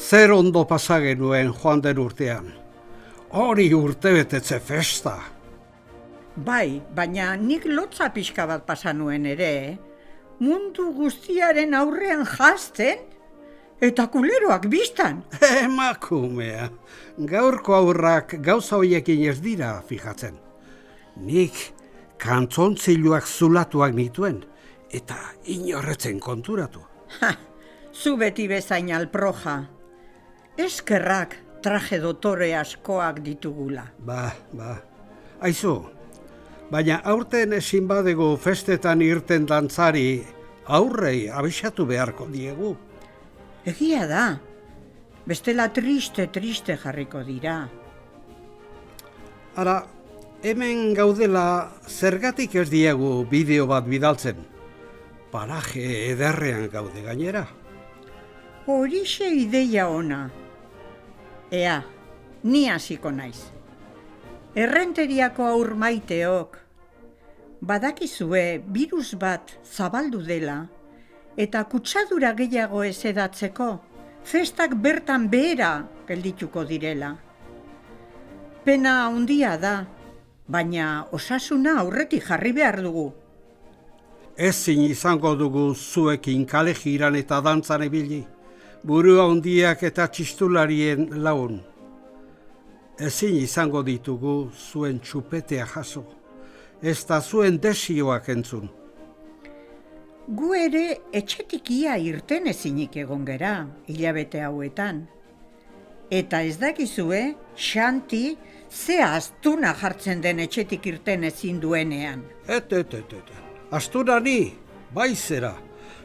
Zer ondo pasa genuen joan den urtean. Hori urtebetetze festa. Bai, baina nik lotza pixka bat pasa nuen ere, mundu guztiaren aurrean jazten, eta kuleroak biztan. Emakumea, gaurko aurrak gauza hoiekin ez dira fijatzen. Nik kantzontziluak zulatuak nituen, eta inorretzen konturatu. Ha, zu beti bezain alproja. Eskerrak traje dotore askoak ditugula. Ba. Aizu, baina aurten ezin badegu festetan irten dantzari aurrei abisatu beharko diegu. Egia da, bestela triste jarriko dira. Ara, hemen gaudela zergatik ez diegu bideo bat bidaltzen. Paraje ederrean gaude gainera. Horixe ideia ona. Ea, ni hasiko naiz. Errenteriako aur maiteok, badakizue virus bat zabaldu dela, eta kutsadura gehiago ez edatzeko, festak bertan behera geldituko direla. Pena handia da, baina osasuna aurretik jarri behar dugu. Ezin izango dugu zuekin kale jiran eta dantzan ibili, burua handiak eta txistularien laun. Ezin izango ditugu zuen txupetea jaso, ez da zuen desioak entzun. Gu ere etxetik ia irten ezinik egon gera, hilabete hauetan. Eta ez dakizue, Xanti, ze astuna jartzen den etxetik irten ezin duenean. Astuna ni, bai zera,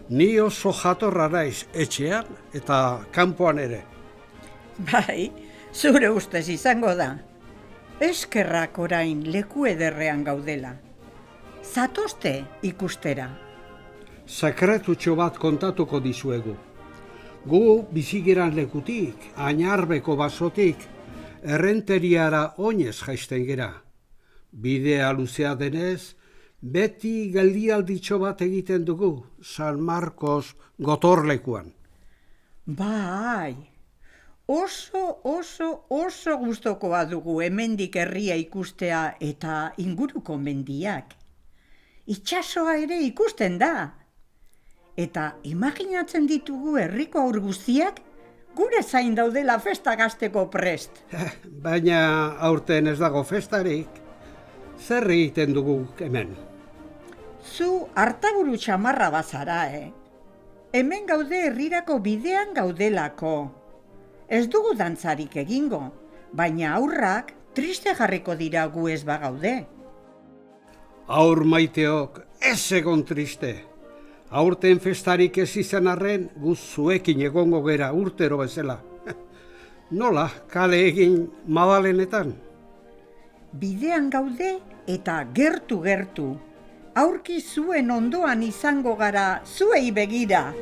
ni oso jatorra naiz etxean eta kanpoan ere. Bai, zure ustez izango da. Eskerrak orain leku ederrean gaudela. Zatozte ikustera. Sekretutxo bat kontatuko dizuegu. Gu bizigeran lekutik, Añarbeko basotik, errenteriara oinez jaisten gera. Bidea luzea denez, beti geldialditxo bat egiten dugu, San Marcos gotorlekuan. Bai, oso gustokoa dugu hemendik herria ikustea eta inguruko mendiak. Itsasoa ere ikusten da. Eta imaginatzen ditugu herriko aur guztiak gure zain daudela festa gazteko prest. Baina aurten ez dago festarik. Zer egiten dugu hemen? Zu hartaburu txamarra bazara, Hemen gaude herrirako bidean gaudelako. Ez dugu dantzarik egingo, baina aurrak triste jarriko dira gu ez bagaude. Aur maiteok ez egon triste. Aurten festarik ez izan arren, gu zuekin egongo gera urtero bezala. Nola, kale egin Madalenetan? Bidean gaude eta gertu. Aurki zuen ondoan izango gara zuei begira.